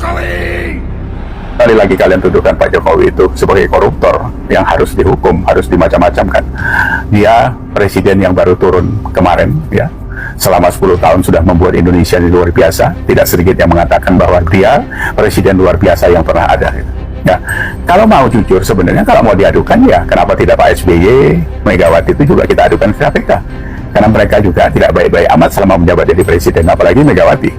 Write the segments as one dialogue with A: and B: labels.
A: Jokowi!
B: Kali lagi kalian tuduhkan Pak Jokowi itu sebagai koruptor yang harus dihukum, harus dimacam-macamkan. Dia presiden yang baru turun kemarin, ya. Selama 10 tahun sudah membuat Indonesia ini luar biasa. Tidak sedikit yang mengatakan bahwa dia presiden luar biasa yang pernah ada. Ya, kalau mau jujur sebenarnya, kalau mau diadukan ya, kenapa tidak Pak SBY, Megawati itu juga kita adukan ke KPK? Karena mereka juga tidak baik-baik amat selama menjabat jadi presiden, apalagi Megawati.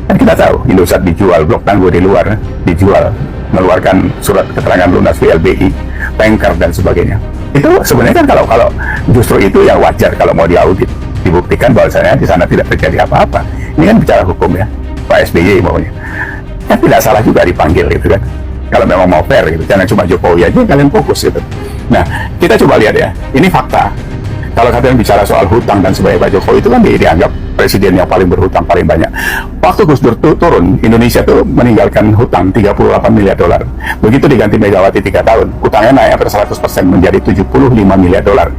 B: Kan kita tahu Indosat dijual, blok tangguh di luar dijual, mengeluarkan surat keterangan lunas VLBI, tanker dan sebagainya. Itu sebenarnya kan kalau justru itu yang wajar kalau mau diaudit, dibuktikan bahwasanya di sana tidak terjadi apa-apa. Ini kan bicara hukum ya, Pak SBY maunya. Ya tidak salah juga dipanggil gitu kan. Kalau memang mau fair gitu, jangan cuma Jokowi aja kalian fokus gitu. Nah, kita coba lihat ya, ini fakta. Kalau kalian bicara soal hutang dan sebagainya, Pak Jokowi itu kan dianggap presiden yang paling berhutang paling banyak. Waktu Gus Dur turun, Indonesia tuh meninggalkan hutang 38 miliar dolar. Begitu diganti Megawati 3 tahun, hutangnya naik hampir 100% menjadi 75 miliar dolar.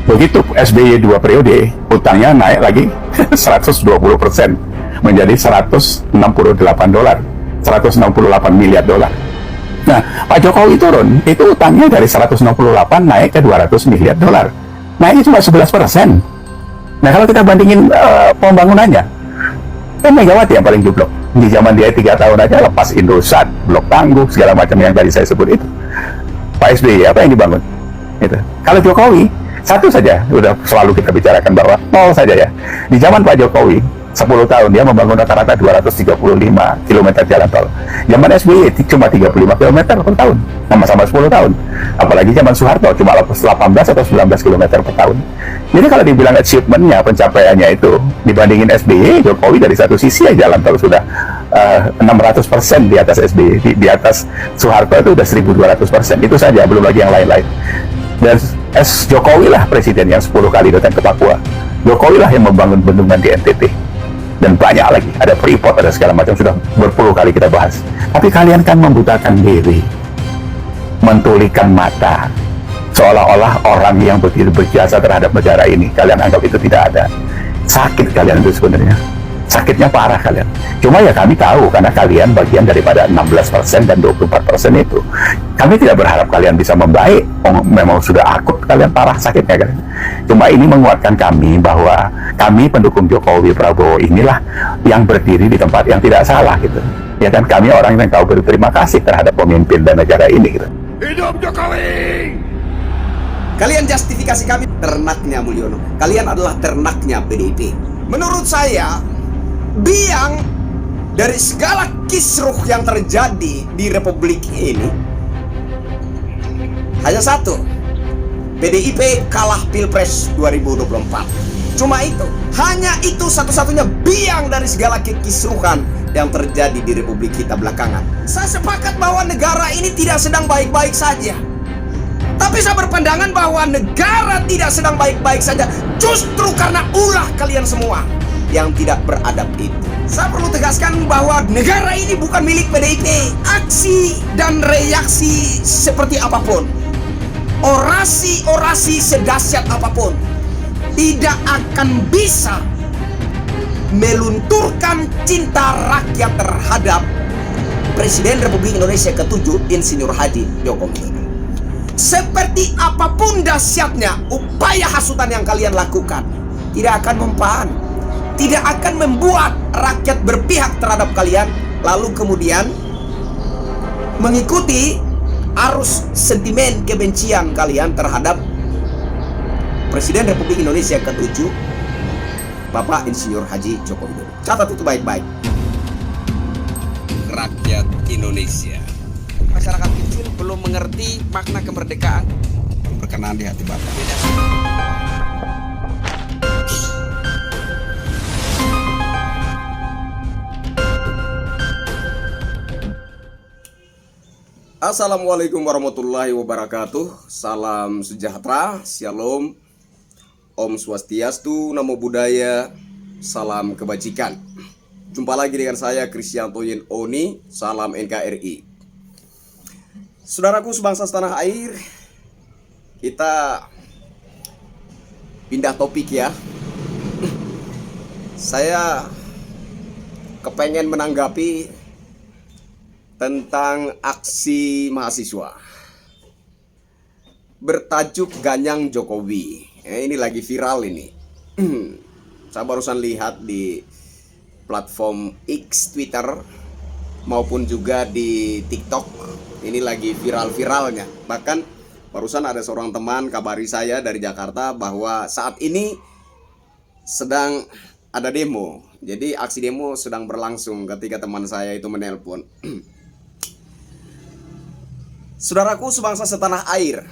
B: Begitu SBY 2 periode, hutangnya naik lagi 120% menjadi 168 dolar, 168 miliar dolar. Nah, Pak Jokowi turun, itu utangnya dari 168 naik ke 200 miliar dolar. Naiknya cuma 11%. Nah, kalau kita bandingin pembangunannya, kan Megawati yang paling jublok. Di zaman dia 3 tahun aja lepas Indosat, blok tangguh, segala macam yang tadi saya sebut itu. Pak SBY, apa yang dibangun? Itu. Kalau Jokowi, satu saja, udah selalu kita bicarakan bahwa nol saja ya. Di zaman Pak Jokowi, 10 tahun dia membangun rata-rata 235 km jalan tol. Zaman SBY cuma 35 km per tahun, sama-sama 10 tahun. Apalagi zaman Soeharto cuma 18 atau 19 km per tahun. Jadi kalau dibilang achievement-nya, pencapaiannya itu dibandingin SBY, Jokowi dari satu sisi ya jalan tol sudah 600% di atas SBY, di atas Soeharto itu udah 1200%. Itu saja, belum lagi yang lain-lain. Dan Jokowi lah presiden yang 10 kali datang ke Papua. Jokowi lah yang membangun bendungan di NTT. Dan banyak lagi, ada Freeport, ada segala macam, sudah berpuluh kali kita bahas. Tapi kalian kan membutakan diri, mentulikan mata, seolah-olah orang yang begitu berjasa terhadap negara ini, kalian anggap itu tidak ada. Sakit kalian itu sebenarnya, sakitnya parah kalian. Cuma ya kami tahu, karena kalian bagian daripada 16% dan 24% itu. Kami tidak berharap kalian bisa membaik, memang sudah akut kalian parah sakitnya kan. Cuma ini menguatkan kami bahwa kami pendukung Jokowi Prabowo inilah yang berdiri di tempat yang tidak salah gitu. Ya kan, kami orang yang tahu berterima kasih terhadap pemimpin dan negara ini gitu.
A: Hidup Jokowi!
C: Kalian justifikasi kami ternaknya Mulyono. Kalian adalah ternaknya PDIP. Menurut saya, biang dari segala kisruh yang terjadi di Republik ini hanya satu: PDIP kalah Pilpres 2024. Cuma itu, hanya itu satu-satunya biang dari segala kekisruhan yang terjadi di Republik kita belakangan. Saya sepakat bahwa negara ini tidak sedang baik-baik saja, tapi saya berpandangan bahwa negara tidak sedang baik-baik saja justru karena ulah kalian semua yang tidak beradab itu. Saya perlu tegaskan bahwa negara ini bukan milik PDIP. Aksi dan reaksi seperti apapun, orasi-orasi sedahsyat apapun, tidak akan bisa melunturkan cinta rakyat terhadap Presiden Republik Indonesia ke-7 Insinyur Haji Jokowi. Seperti apapun dahsyatnya upaya hasutan yang kalian lakukan, tidak akan mempan, tidak akan membuat rakyat berpihak terhadap kalian, lalu kemudian mengikuti arus sentimen kebencian kalian terhadap Presiden Republik Indonesia ke-7 Bapak Insinyur Haji Joko Widodo. Catat itu baik-baik.
D: Rakyat Indonesia, masyarakat kecil belum mengerti makna kemerdekaan. Berkenan di hati Bapak.
C: Assalamualaikum warahmatullahi wabarakatuh. Salam sejahtera, shalom, Om Swastiastu, Namo Buddhaya, salam kebajikan. Jumpa lagi dengan saya Krisyanto Yen Oni, salam NKRI. Saudaraku sebangsa setanah air, kita pindah topik ya. Saya kepengen menanggapi tentang aksi mahasiswa bertajuk Ganyang Jokowi. Ini lagi viral ini. Saya barusan lihat di platform X Twitter maupun juga di TikTok. Ini lagi viral-viralnya. Bahkan barusan ada seorang teman kabari saya dari Jakarta bahwa saat ini sedang ada demo. Jadi aksi demo sedang berlangsung ketika teman saya itu menelpon. Saudaraku sebangsa setanah air,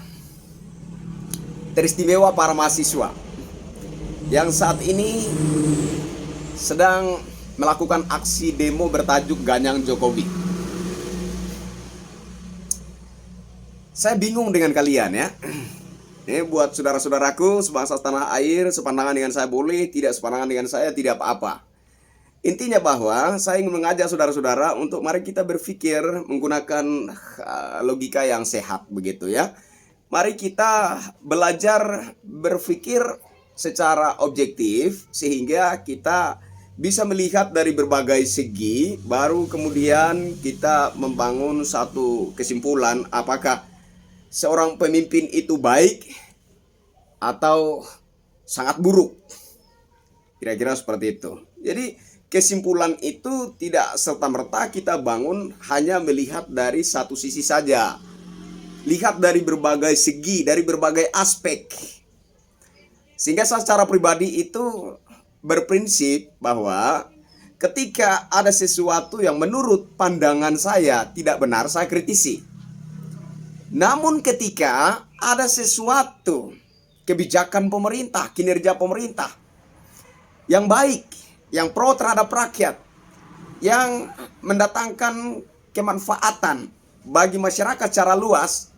C: teristimewa para mahasiswa yang saat ini sedang melakukan aksi demo bertajuk Ganyang Jokowi. Saya bingung dengan kalian ya. Ini buat saudara-saudaraku sebangsa tanah air, sepandangan dengan saya boleh, tidak sepandangan dengan saya tidak apa-apa. Intinya bahwa saya ingin mengajak saudara-saudara untuk mari kita berpikir menggunakan logika yang sehat begitu ya. Mari kita belajar berpikir secara objektif sehingga kita bisa melihat dari berbagai segi, baru kemudian kita membangun satu kesimpulan apakah seorang pemimpin itu baik atau sangat buruk. Kira-kira seperti itu. Jadi kesimpulan itu tidak serta-merta kita bangun hanya melihat dari satu sisi saja. Lihat dari berbagai segi, dari berbagai aspek. Sehingga saya secara pribadi itu berprinsip bahwa ketika ada sesuatu yang menurut pandangan saya tidak benar, saya kritisi. Namun ketika ada sesuatu kebijakan pemerintah, kinerja pemerintah yang baik, yang pro terhadap rakyat, yang mendatangkan kemanfaatan bagi masyarakat secara luas,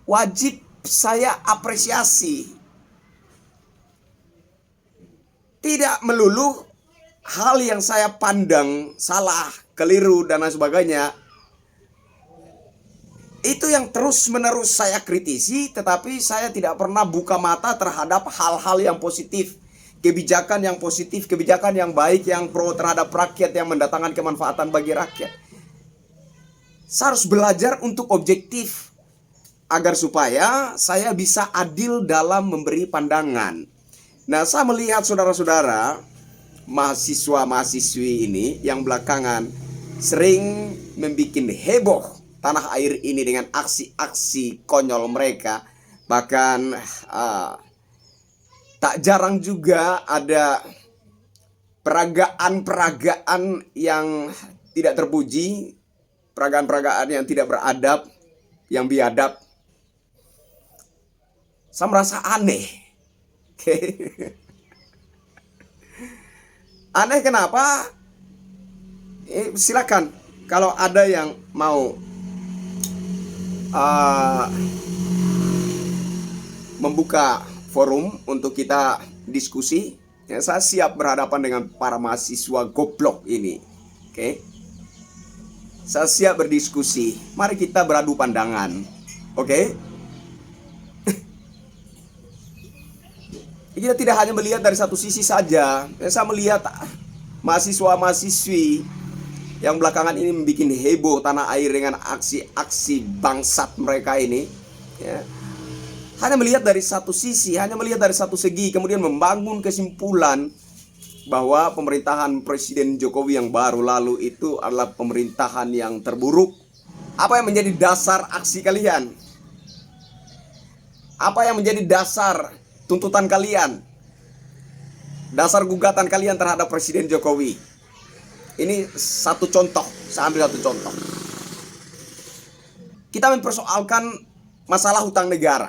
C: wajib saya apresiasi. Tidak melulu hal yang saya pandang salah, keliru dan lain sebagainya, itu yang terus-menerus saya kritisi, tetapi saya tidak pernah buka mata terhadap hal-hal yang positif, kebijakan yang positif, kebijakan yang baik, yang pro terhadap rakyat, yang mendatangkan kemanfaatan bagi rakyat. Saya harus belajar untuk objektif agar supaya saya bisa adil dalam memberi pandangan. Nah, saya melihat saudara-saudara mahasiswa-mahasiswi ini yang belakangan sering membuat heboh tanah air ini dengan aksi-aksi konyol mereka. Bahkan tak jarang juga ada peragaan-peragaan yang tidak terpuji, peragaan-peragaan yang tidak beradab, yang biadab. Saya merasa aneh. Aneh kenapa? Silakan kalau ada yang mau membuka forum untuk kita diskusi, ya, saya siap berhadapan dengan para mahasiswa goblok ini. Oke. Saya siap berdiskusi. Mari kita beradu pandangan. Oke. Kita tidak hanya melihat dari satu sisi saja. Saya melihat mahasiswa-mahasiswi yang belakangan ini membuat heboh tanah air dengan aksi-aksi bangsat mereka ini, ya. Hanya melihat dari satu sisi, hanya melihat dari satu segi, kemudian membangun kesimpulan bahwa pemerintahan Presiden Jokowi yang baru lalu itu adalah pemerintahan yang terburuk. Apa yang menjadi dasar aksi kalian? Apa yang menjadi dasar tuntutan kalian? Dasar gugatan kalian terhadap Presiden Jokowi? Ini satu contoh, saya ambil satu contoh. Kita mempersoalkan masalah hutang negara.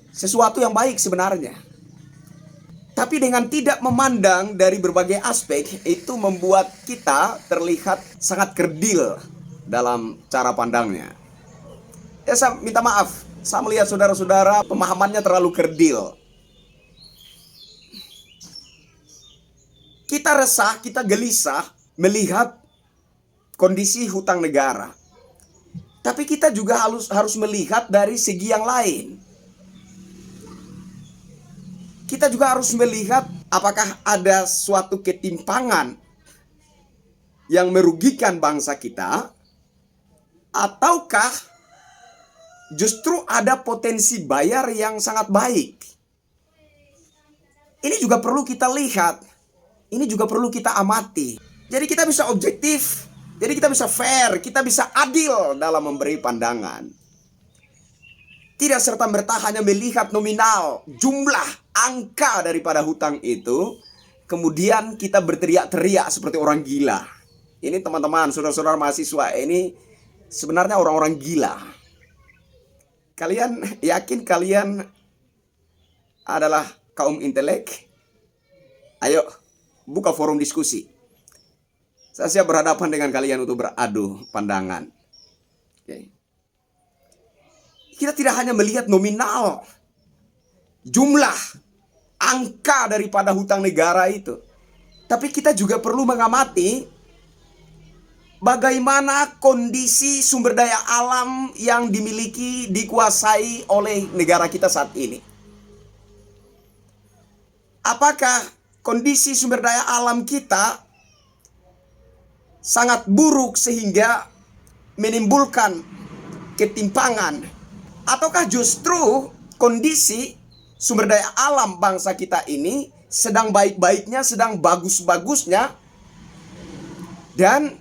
C: Sesuatu yang baik sebenarnya. Tapi dengan tidak memandang dari berbagai aspek, itu membuat kita terlihat sangat kerdil dalam cara pandangnya. Ya, saya minta maaf, saya melihat saudara-saudara pemahamannya terlalu kerdil. Kita resah, kita gelisah melihat kondisi hutang negara. Tapi kita juga harus melihat dari segi yang lain. Kita juga harus melihat apakah ada suatu ketimpangan yang merugikan bangsa kita, ataukah justru ada potensi bayar yang sangat baik? Ini juga perlu kita lihat, ini juga perlu kita amati. Jadi kita bisa objektif, jadi kita bisa fair, kita bisa adil dalam memberi pandangan. Tidak serta-merta hanya melihat nominal, jumlah, angka daripada hutang itu, kemudian kita berteriak-teriak seperti orang gila. Ini teman-teman, saudara-saudara mahasiswa, ini sebenarnya orang-orang gila. Kalian yakin kalian adalah kaum intelek? Ayo, buka forum diskusi. Saya siap berhadapan dengan kalian untuk beradu pandangan. Oke. Kita tidak hanya melihat nominal, jumlah, angka daripada hutang negara itu, tapi kita juga perlu mengamati bagaimana kondisi sumber daya alam yang dimiliki, dikuasai oleh negara kita saat ini. Apakah kondisi sumber daya alam kita sangat buruk sehingga menimbulkan ketimpangan? Ataukah justru kondisi sumber daya alam bangsa kita ini sedang baik-baiknya, sedang bagus-bagusnya, dan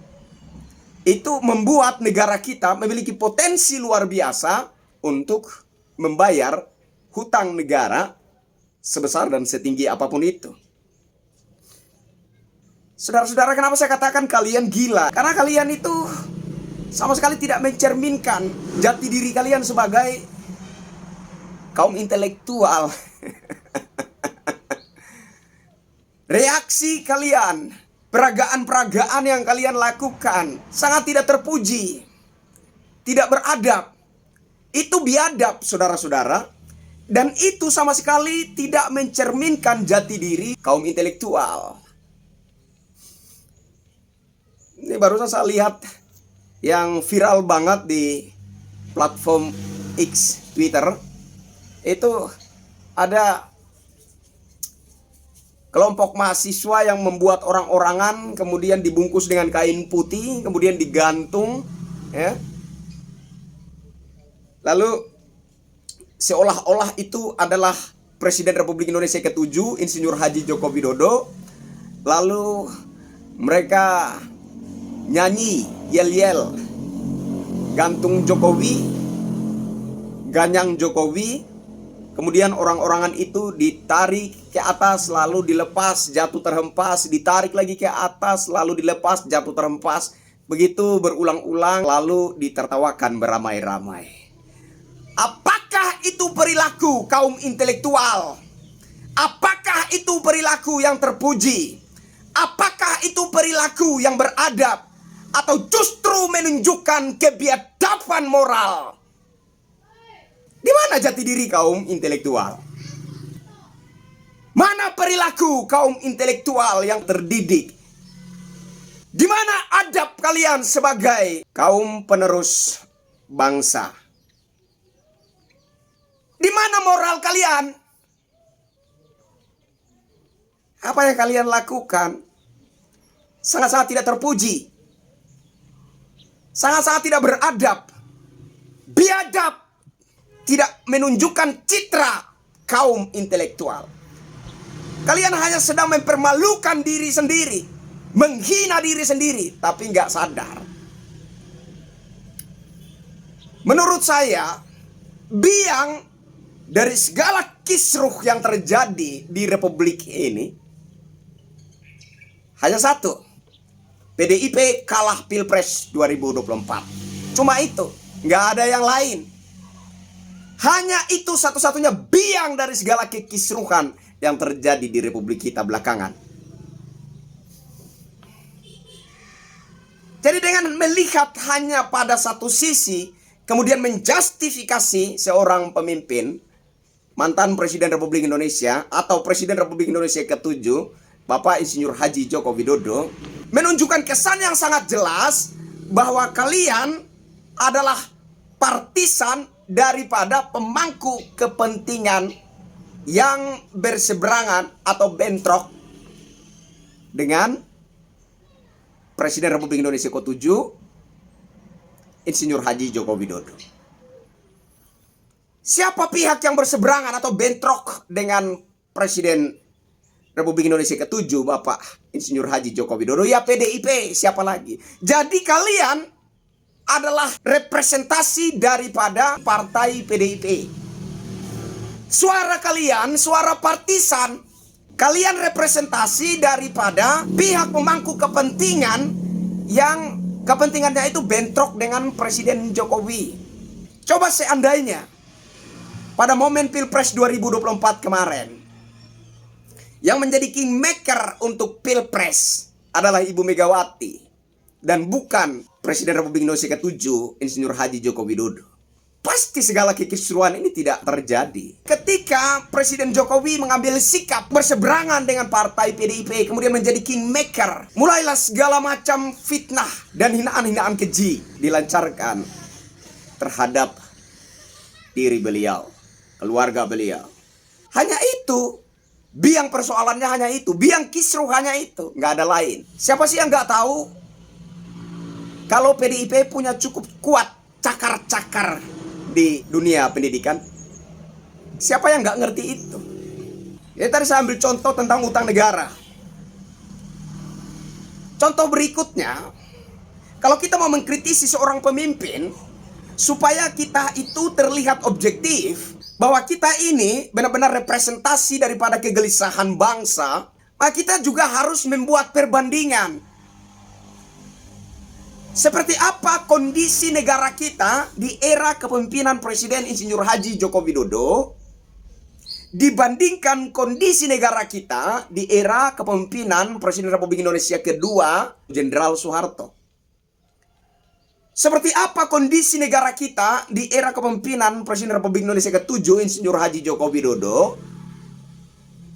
C: itu membuat negara kita memiliki potensi luar biasa untuk membayar hutang negara sebesar dan setinggi apapun itu. Saudara-saudara, kenapa saya katakan kalian gila? Karena kalian itu sama sekali tidak mencerminkan jati diri kalian sebagai kaum intelektual. Reaksi kalian, peragaan-peragaan yang kalian lakukan sangat tidak terpuji, tidak beradab. Itu biadab, saudara-saudara, dan itu sama sekali tidak mencerminkan jati diri kaum intelektual. Ini barusan saya lihat yang viral banget di platform X, Twitter. Itu ada kelompok mahasiswa yang membuat orang-orangan, kemudian dibungkus dengan kain putih, kemudian digantung, ya. Lalu seolah-olah itu adalah Presiden Republik Indonesia ke-7, Insinyur Haji Joko Widodo. Lalu mereka nyanyi, yel-yel, gantung Jokowi, ganyang Jokowi. Kemudian orang-orangan itu ditarik ke atas, lalu dilepas, jatuh terhempas, ditarik lagi ke atas, lalu dilepas, jatuh terhempas. Begitu berulang-ulang, lalu ditertawakan beramai-ramai. Apakah itu perilaku kaum intelektual? Apakah itu perilaku yang terpuji? Apakah itu perilaku yang beradab? Atau justru menunjukkan kebiadaban moral? Di mana jati diri kaum intelektual? Mana perilaku kaum intelektual yang terdidik? Di mana adab kalian sebagai kaum penerus bangsa? Di mana moral kalian? Apa yang kalian lakukan sangat-sangat tidak terpuji, sangat-sangat tidak beradab, biadab, tidak menunjukkan citra kaum intelektual. Kalian hanya sedang mempermalukan diri sendiri, menghina diri sendiri, tapi nggak sadar. Menurut saya, biang dari segala kisruh yang terjadi di Republik ini hanya satu: PDIP kalah Pilpres 2024. Cuma itu, nggak ada yang lain. Hanya itu satu-satunya biang dari segala kekisruhan yang terjadi di Republik kita belakangan. Jadi dengan melihat hanya pada satu sisi, kemudian menjustifikasi seorang pemimpin, mantan Presiden Republik Indonesia atau Presiden Republik Indonesia ke-7, Bapak Insinyur Haji Joko Widodo, menunjukkan kesan yang sangat jelas bahwa kalian adalah partisan daripada pemangku kepentingan yang berseberangan atau bentrok dengan Presiden Republik Indonesia ke-7, Insinyur Haji Joko Widodo. Siapa pihak yang berseberangan atau bentrok dengan Presiden Republik Indonesia ke-7, Bapak Insinyur Haji Joko Widodo? Ya PDIP, siapa lagi? Jadi kalian adalah representasi daripada partai PDIP. Suara kalian, suara partisan. Kalian representasi daripada pihak pemangku kepentingan yang kepentingannya itu bentrok dengan Presiden Jokowi. Coba seandainya pada momen Pilpres 2024 kemarin, yang menjadi kingmaker untuk Pilpres adalah Ibu Megawati dan bukan Presiden Republik Indonesia ke-7, Insinyur Haji Joko Widodo, pasti segala kekisruan ini tidak terjadi. Ketika Presiden Jokowi mengambil sikap berseberangan dengan partai PDIP, kemudian menjadi kingmaker, mulailah segala macam fitnah dan hinaan-hinaan keji dilancarkan terhadap diri beliau, keluarga beliau. Hanya itu. Biang persoalannya hanya itu. Biang kisruh hanya itu. Nggak ada lain. Siapa sih yang nggak tahu kalau PDIP punya cukup kuat cakar-cakar di dunia pendidikan? Siapa yang nggak ngerti itu? Ya tadi saya ambil contoh tentang utang negara. Contoh berikutnya, kalau kita mau mengkritisi seorang pemimpin supaya kita itu terlihat objektif, bahwa kita ini benar-benar representasi daripada kegelisahan bangsa, maka kita juga harus membuat perbandingan. Seperti apa kondisi negara kita di era kepemimpinan Presiden Insinyur Haji Joko Widodo dibandingkan kondisi negara kita di era kepemimpinan Presiden Republik Indonesia kedua, Jenderal Soeharto. Seperti apa kondisi negara kita di era kepemimpinan Presiden Republik Indonesia ke-7, Insinyur Haji Joko Widodo,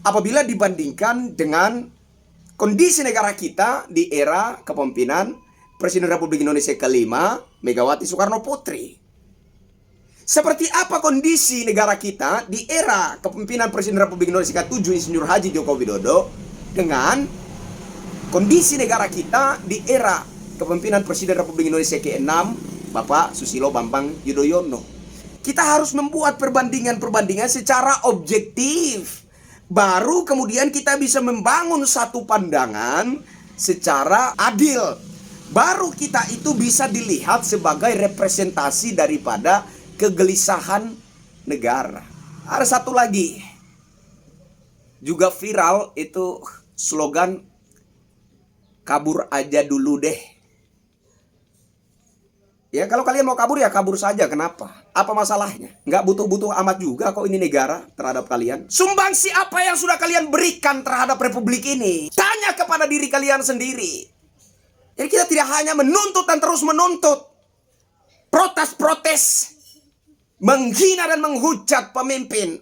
C: apabila dibandingkan dengan kondisi negara kita di era kepemimpinan Presiden Republik Indonesia ke-5, Megawati Soekarno Putri. Seperti apa kondisi negara kita di era kepemimpinan Presiden Republik Indonesia ke-7, Insinyur Haji Joko Widodo, dengan kondisi negara kita di era kepemimpinan Presiden Republik Indonesia ke-6, Bapak Susilo Bambang Yudhoyono. Kita harus membuat perbandingan-perbandingan secara objektif. Baru kemudian kita bisa membangun satu pandangan secara adil. Baru kita itu bisa dilihat sebagai representasi daripada kegelisahan negara. Ada satu lagi, juga viral, itu slogan kabur aja dulu deh. Ya kalau kalian mau kabur ya kabur saja, kenapa? Apa masalahnya? Nggak butuh-butuh amat juga kok ini negara terhadap kalian. Sumbangsi apa yang sudah kalian berikan terhadap republik ini? Tanya kepada diri kalian sendiri. Jadi kita tidak hanya menuntut dan terus menuntut, protes-protes, menghina dan menghujat pemimpin,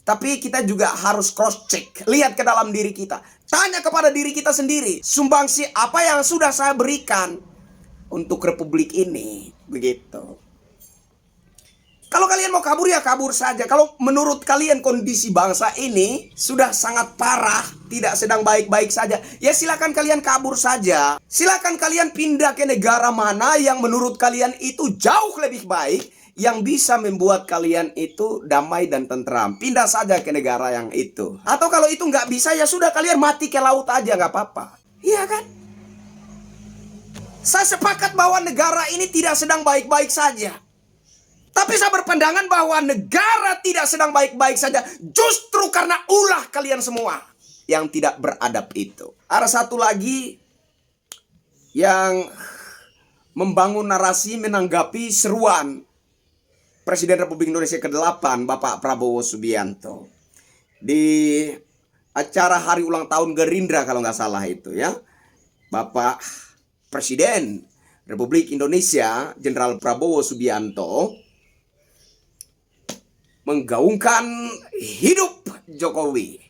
C: tapi kita juga harus cross check, lihat ke dalam diri kita. Tanya kepada diri kita sendiri, sumbangsi apa yang sudah saya berikan untuk republik ini, begitu. Kalau kalian mau kabur ya kabur saja. Kalau menurut kalian kondisi bangsa ini sudah sangat parah, tidak sedang baik-baik saja, ya silakan kalian kabur saja. Silakan kalian pindah ke negara mana yang menurut kalian itu jauh lebih baik, yang bisa membuat kalian itu damai dan tentram. Pindah saja ke negara yang itu. Atau kalau itu nggak bisa, ya sudah kalian mati ke laut aja, nggak apa-apa. Iya kan? Saya sepakat bahwa negara ini tidak sedang baik-baik saja. Tapi saya berpandangan bahwa negara tidak sedang baik-baik saja justru karena ulah kalian semua yang tidak beradab itu. Ada satu lagi yang membangun narasi menanggapi seruan Presiden Republik Indonesia ke-8, Bapak Prabowo Subianto, di acara hari ulang tahun Gerindra kalau nggak salah itu ya. Bapak Presiden Republik Indonesia Jenderal Prabowo Subianto menggaungkan hidup Jokowi.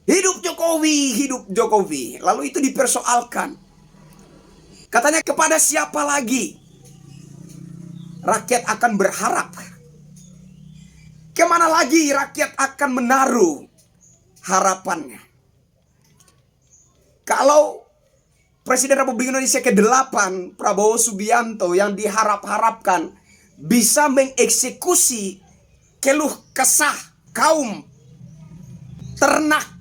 C: Hidup Jokowi, hidup Jokowi. Lalu itu dipersoalkan. Katanya kepada siapa lagi rakyat akan berharap? Kemana lagi rakyat akan menaruh harapannya? Kalau Presiden Republik Indonesia ke-8 Prabowo Subianto yang diharap-harapkan bisa mengeksekusi keluh kesah kaum ternak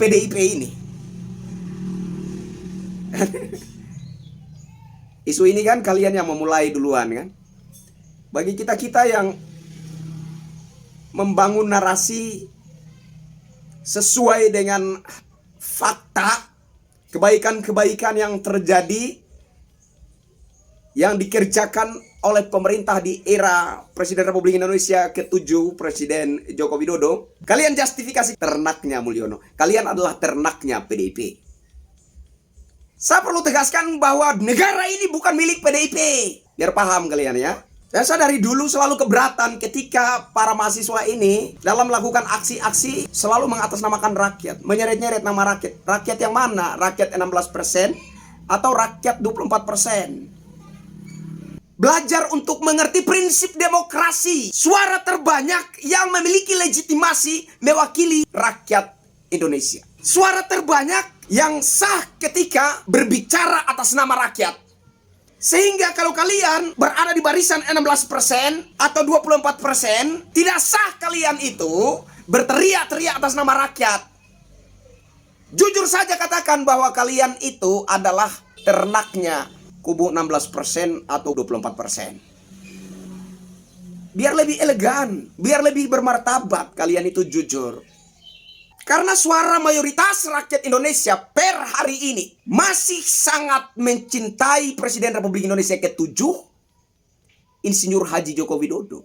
C: PDIP ini. Isu ini kan kalian yang memulai duluan kan. Bagi kita-kita yang membangun narasi sesuai dengan fakta, kebaikan-kebaikan yang terjadi, yang dikerjakan oleh pemerintah di era Presiden Republik Indonesia ke-7, Presiden Joko Widodo, kalian justifikasi ternaknya Mulyono. Kalian adalah ternaknya PDIP. Saya perlu tegaskan bahwa negara ini bukan milik PDIP. Biar paham kalian ya. Saya dari dulu selalu keberatan ketika para mahasiswa ini dalam melakukan aksi-aksi selalu mengatasnamakan rakyat. Menyeret-nyeret nama rakyat. Rakyat yang mana? Rakyat 16% atau rakyat 24%? Belajar untuk mengerti prinsip demokrasi. Suara terbanyak yang memiliki legitimasi mewakili rakyat Indonesia. Suara terbanyak yang sah ketika berbicara atas nama rakyat. Sehingga kalau kalian berada di barisan 16% atau 24%, tidak sah kalian itu berteriak-teriak atas nama rakyat. Jujur saja katakan bahwa kalian itu adalah ternaknya kubu 16% atau 24%. Biar lebih elegan, biar lebih bermartabat, kalian itu jujur. Karena suara mayoritas rakyat Indonesia per hari ini masih sangat mencintai Presiden Republik Indonesia ke-7, Insinyur Haji Joko Widodo.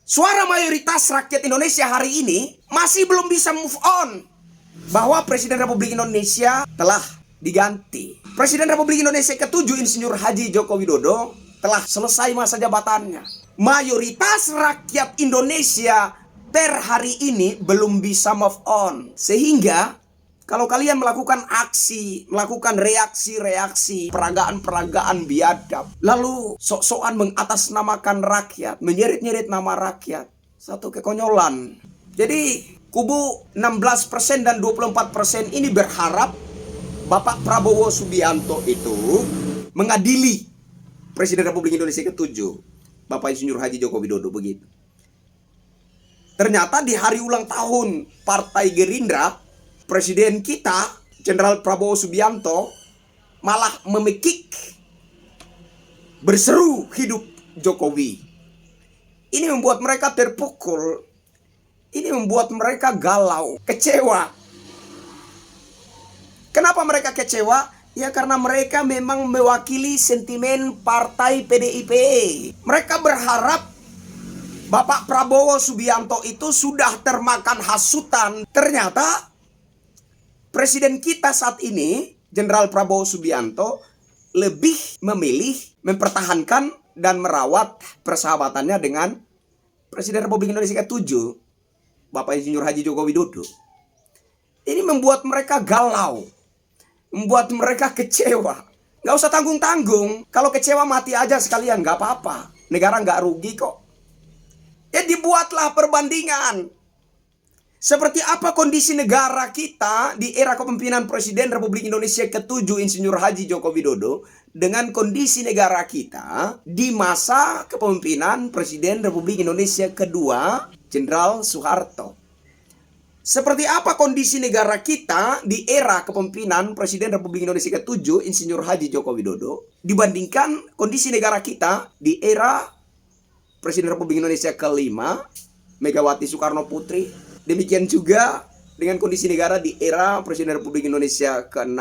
C: Suara mayoritas rakyat Indonesia hari ini masih belum bisa move on bahwa Presiden Republik Indonesia telah diganti. Presiden Republik Indonesia ke-7, Insinyur Haji Joko Widodo, telah selesai masa jabatannya. Mayoritas rakyat Indonesia per hari ini belum bisa move on. Sehingga kalau kalian melakukan aksi, melakukan reaksi-reaksi, peragaan-peragaan biadab, lalu sok-sokan mengatasnamakan rakyat, menyeret-nyeret nama rakyat, satu kekonyolan. Jadi kubu 16% dan 24% ini berharap Bapak Prabowo Subianto itu mengadili Presiden Republik Indonesia ke-7, Bapak Insinyur Haji Joko Widodo, begitu. Ternyata di hari ulang tahun Partai Gerindra, Presiden kita, Jenderal Prabowo Subianto, malah memekik, berseru hidup Jokowi. Ini membuat mereka terpukul. Ini membuat mereka galau, kecewa. Kenapa mereka kecewa? Ya karena mereka memang mewakili sentimen Partai PDIP. Mereka berharap Bapak Prabowo Subianto itu sudah termakan hasutan. Ternyata Presiden kita saat ini, Jenderal Prabowo Subianto, lebih memilih mempertahankan dan merawat persahabatannya dengan Presiden Republik Indonesia ke-7, Bapak Insinyur Haji Joko Widodo. Ini membuat mereka galau, membuat mereka kecewa. Gak usah tanggung-tanggung. Kalau kecewa mati aja sekalian, gak apa-apa. Negara gak rugi kok. Ya dibuatlah perbandingan. Seperti apa kondisi negara kita di era kepemimpinan Presiden Republik Indonesia ke-7 Insinyur Haji Joko Widodo dengan kondisi negara kita di masa kepemimpinan Presiden Republik Indonesia ke-2 Jenderal Soeharto. Seperti apa kondisi negara kita di era kepemimpinan Presiden Republik Indonesia ke-7 Insinyur Haji Joko Widodo dibandingkan kondisi negara kita di era Presiden Republik Indonesia ke-5 Megawati Soekarno Putri. Demikian juga dengan kondisi negara di era Presiden Republik Indonesia ke-6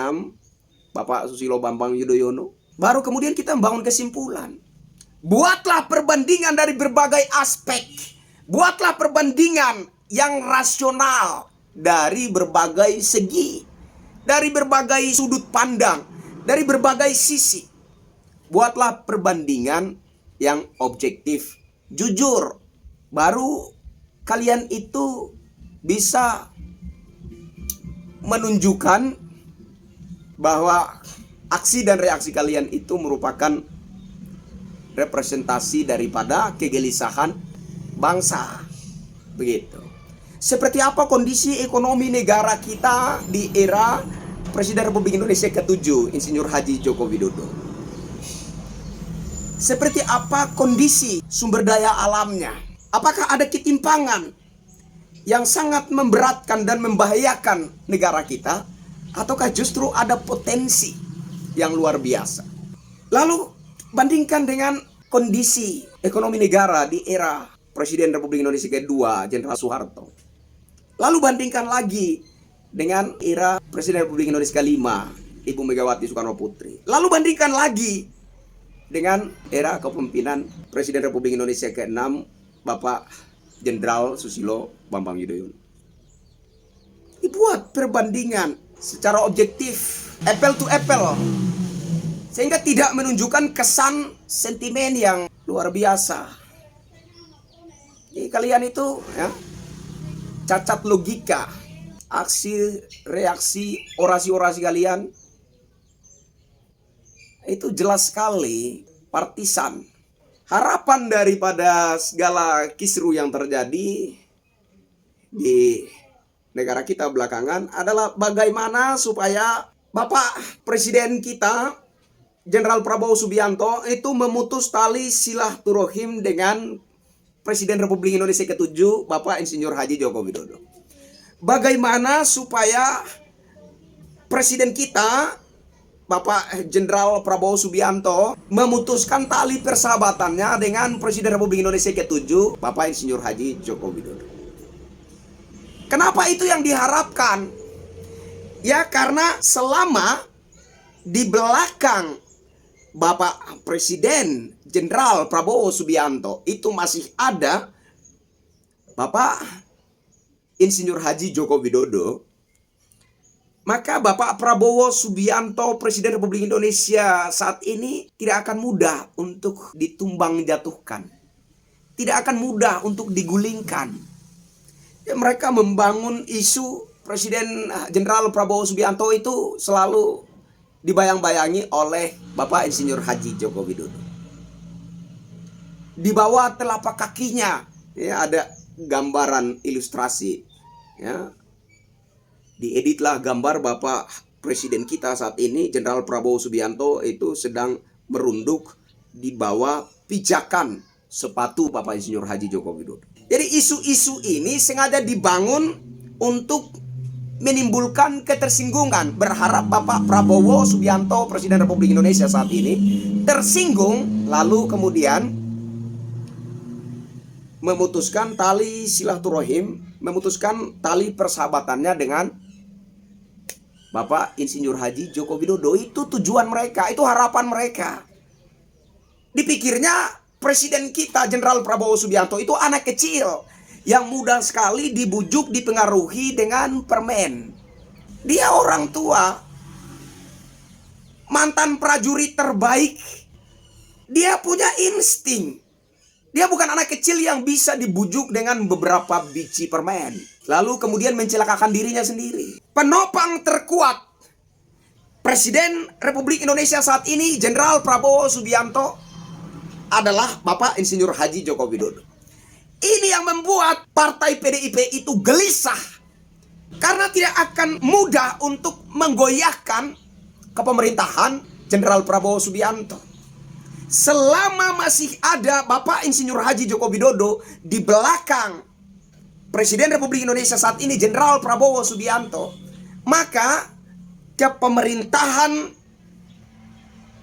C: Bapak Susilo Bambang Yudhoyono. Baru kemudian kita membangun kesimpulan. Buatlah perbandingan dari berbagai aspek. Buatlah perbandingan yang rasional dari berbagai segi, dari berbagai sudut pandang, dari berbagai sisi. Buatlah perbandingan yang objektif, jujur. Baru kalian itu bisa menunjukkan bahwa aksi dan reaksi kalian itu merupakan representasi daripada kegelisahan bangsa. Begitu. Seperti apa kondisi ekonomi negara kita di era Presiden Republik Indonesia ke-7, Insinyur Haji Joko Widodo. Seperti apa kondisi sumber daya alamnya? Apakah ada ketimpangan yang sangat memberatkan dan membahayakan negara kita? Ataukah justru ada potensi yang luar biasa? Lalu bandingkan dengan kondisi ekonomi negara di era Presiden Republik Indonesia kedua, Jenderal Soeharto. Lalu bandingkan lagi dengan era Presiden Republik Indonesia kelima, Ibu Megawati Soekarno Putri. Lalu bandingkan lagi dengan era kepemimpinan Presiden Republik Indonesia ke-6, Bapak Jenderal Susilo Bambang Yudhoyono. Dibuat perbandingan secara objektif, apple to apple, sehingga tidak menunjukkan kesan sentimen yang luar biasa. Jadi kalian itu ya, cacat logika, aksi, reaksi, orasi-orasi kalian itu jelas sekali partisan. Harapan daripada segala kisru yang terjadi di negara kita belakangan adalah bagaimana supaya Bapak Presiden kita, Jenderal Prabowo Subianto, itu memutus tali silaturahim dengan Presiden Republik Indonesia ke-7, Bapak Insinyur Haji Joko Widodo. Bagaimana supaya Presiden kita, Bapak Jenderal Prabowo Subianto, memutuskan tali persahabatannya dengan Presiden Republik Indonesia ke-7, Bapak Insinyur Haji Joko Widodo. Kenapa itu yang diharapkan? Ya karena selama di belakang Bapak Presiden Jenderal Prabowo Subianto itu masih ada Bapak Insinyur Haji Joko Widodo, maka Bapak Prabowo Subianto, Presiden Republik Indonesia saat ini tidak akan mudah untuk ditumbang jatuhkan. Tidak akan mudah untuk digulingkan. Ya, mereka membangun isu Presiden Jenderal Prabowo Subianto itu selalu dibayang-bayangi oleh Bapak Insinyur Haji Joko Widodo. Di bawah telapak kakinya ya, ada gambaran ilustrasi. Ya. Dieditlah gambar Bapak Presiden kita saat ini, Jenderal Prabowo Subianto, itu sedang merunduk di bawah pijakan sepatu Bapak Insinyur Haji Joko Widodo. Jadi isu-isu ini sengaja dibangun untuk menimbulkan ketersinggungan. Berharap Bapak Prabowo Subianto, Presiden Republik Indonesia saat ini, tersinggung, lalu kemudian memutuskan tali silaturahim, memutuskan tali persahabatannya dengan Bapak Insinyur Haji Joko Widodo. Itu tujuan mereka, itu harapan mereka. Dipikirnya Presiden kita, Jenderal Prabowo Subianto, itu anak kecil yang mudah sekali dibujuk, dipengaruhi dengan permen. Dia orang tua, mantan prajurit terbaik. Dia punya insting. Dia bukan anak kecil yang bisa dibujuk dengan beberapa biji permen, lalu kemudian mencelakakan dirinya sendiri. Penopang terkuat Presiden Republik Indonesia saat ini, Jenderal Prabowo Subianto, adalah Bapak Insinyur Haji Joko Widodo. Ini yang membuat partai PDIP itu gelisah, karena tidak akan mudah untuk menggoyahkan kepemerintahan Jenderal Prabowo Subianto. Selama masih ada Bapak Insinyur Haji Joko Widodo di belakang Presiden Republik Indonesia saat ini, Jenderal Prabowo Subianto, maka kepemerintahan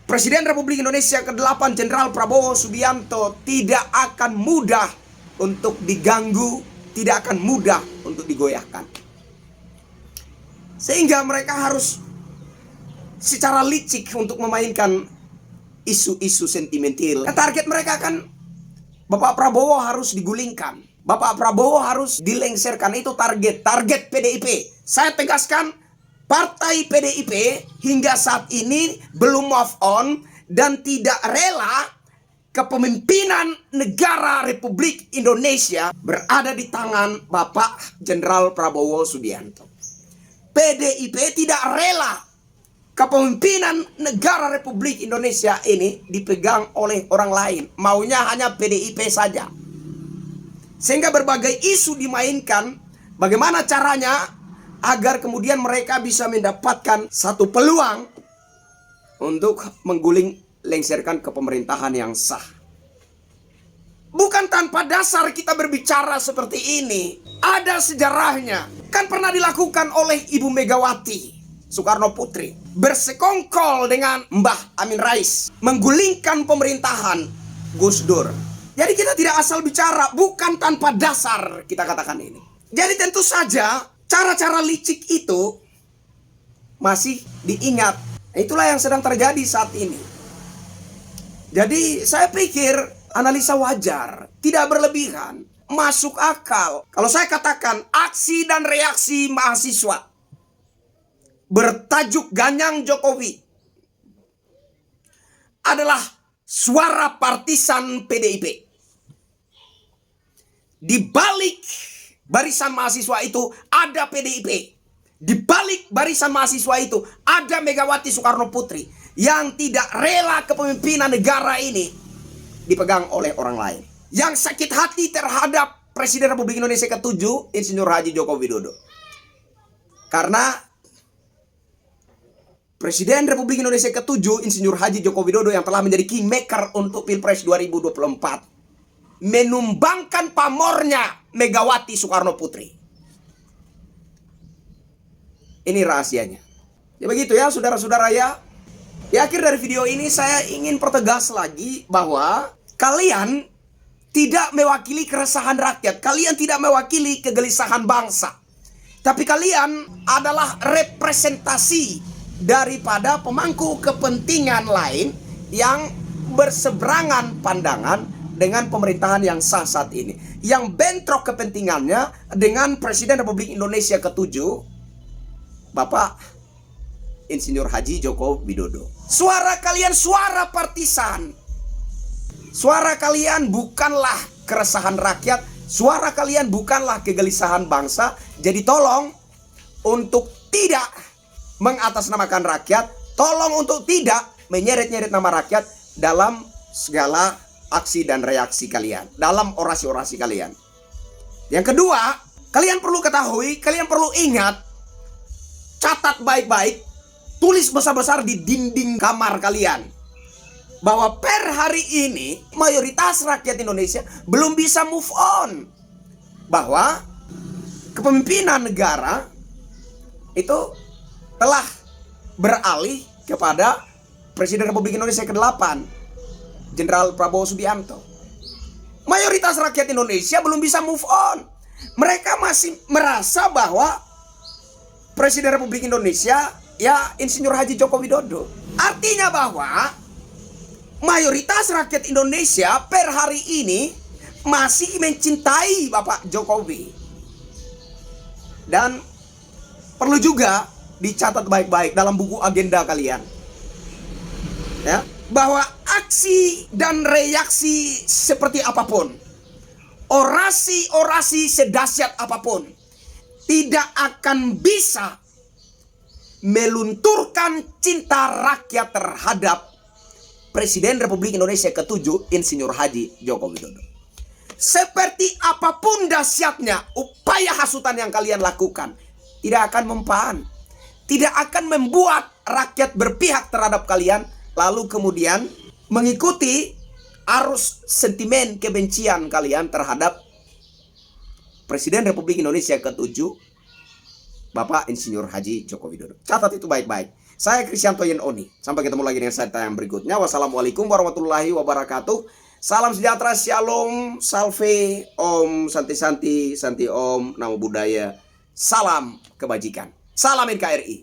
C: Presiden Republik Indonesia ke-8, Jenderal Prabowo Subianto, tidak akan mudah untuk diganggu, tidak akan mudah untuk digoyahkan. Sehingga mereka harus secara licik untuk memainkan isu-isu sentimental. Target mereka kan Bapak Prabowo harus digulingkan, Bapak Prabowo harus dilengsarkan. Itu target PDIP. Saya tegaskan, partai PDIP hingga saat ini belum move on dan tidak rela kepemimpinan negara Republik Indonesia berada di tangan Bapak Jenderal Prabowo Subianto. PDIP tidak rela kepemimpinan negara Republik Indonesia ini dipegang oleh orang lain. Maunya hanya PDIP saja. Sehingga berbagai isu dimainkan. Bagaimana caranya agar kemudian mereka bisa mendapatkan satu peluang untuk mengguling lengserkan kepemerintahan yang sah. Bukan tanpa dasar kita berbicara seperti ini. Ada sejarahnya. Kan pernah dilakukan oleh Ibu Megawati Soekarno Putri, bersekongkol dengan Mbah Amin Rais, menggulingkan pemerintahan Gus Dur. Jadi kita tidak asal bicara, bukan tanpa dasar kita katakan ini. Jadi tentu saja cara-cara licik itu masih diingat. Itulah yang sedang terjadi saat ini. Jadi saya pikir analisa wajar, tidak berlebihan, masuk akal. Kalau saya katakan aksi dan reaksi mahasiswa bertajuk Ganyang Jokowi adalah suara partisan PDIP. Di balik barisan mahasiswa itu ada PDIP. Di balik barisan mahasiswa itu ada Megawati Soekarno Putri yang tidak rela kepemimpinan negara ini dipegang oleh orang lain. Yang sakit hati terhadap Presiden Republik Indonesia ke-7, Insinyur Haji Joko Widodo. Karena Presiden Republik Indonesia ke-7, Insinyur Haji Joko Widodo yang telah menjadi kingmaker untuk Pilpres 2024, menumbangkan pamornya Megawati Soekarno Putri. Ini rahasianya. Ya begitu ya saudara-saudara ya. Di akhir dari video ini saya ingin pertegas lagi bahwa kalian tidak mewakili keresahan rakyat. Kalian tidak mewakili kegelisahan bangsa. Tapi kalian adalah representasi daripada pemangku kepentingan lain yang berseberangan pandangan dengan pemerintahan yang sah saat ini. Yang bentrok kepentingannya dengan Presiden Republik Indonesia ke-7, Bapak Insinyur Haji Joko Widodo. Suara kalian suara partisan. Suara kalian bukanlah keresahan rakyat. Suara kalian bukanlah kegelisahan bangsa. Jadi tolong untuk tidak mengatasnamakan rakyat, tolong untuk tidak menyeret-nyeret nama rakyat dalam segala aksi dan reaksi kalian, dalam orasi-orasi kalian. Yang kedua, kalian perlu ketahui, kalian perlu ingat, catat baik-baik, tulis besar-besar di dinding kamar kalian, bahwa per hari ini mayoritas rakyat Indonesia belum bisa move on, bahwa kepemimpinan negara itu telah beralih kepada Presiden Republik Indonesia ke-8, Jenderal Prabowo Subianto. Mayoritas rakyat Indonesia belum bisa move on. Mereka masih merasa bahwa Presiden Republik Indonesia ya Insinyur Haji Joko Widodo. Artinya bahwa mayoritas rakyat Indonesia per hari ini masih mencintai Bapak Jokowi. Dan perlu juga dicatat baik-baik dalam buku agenda kalian, ya, bahwa aksi dan reaksi seperti apapun, orasi-orasi sedahsyat apapun, tidak akan bisa melunturkan cinta rakyat terhadap Presiden Republik Indonesia ke-7, Insinyur Haji Joko Widodo. Seperti apapun dahsyatnya upaya hasutan yang kalian lakukan, tidak akan mempan. Tidak akan membuat rakyat berpihak terhadap kalian, lalu kemudian mengikuti arus sentimen kebencian kalian terhadap Presiden Republik Indonesia ke-7, Bapak Insinyur Haji Joko Widodo. Catat itu baik-baik. Saya Krisyanto Yen Oni. Sampai ketemu lagi dengan saya yang berikutnya. Wassalamualaikum warahmatullahi wabarakatuh. Salam sejahtera, shalom, salve, om, santi-santi, santi om, namo buddhaya. Salam kebajikan. Salam NKRI.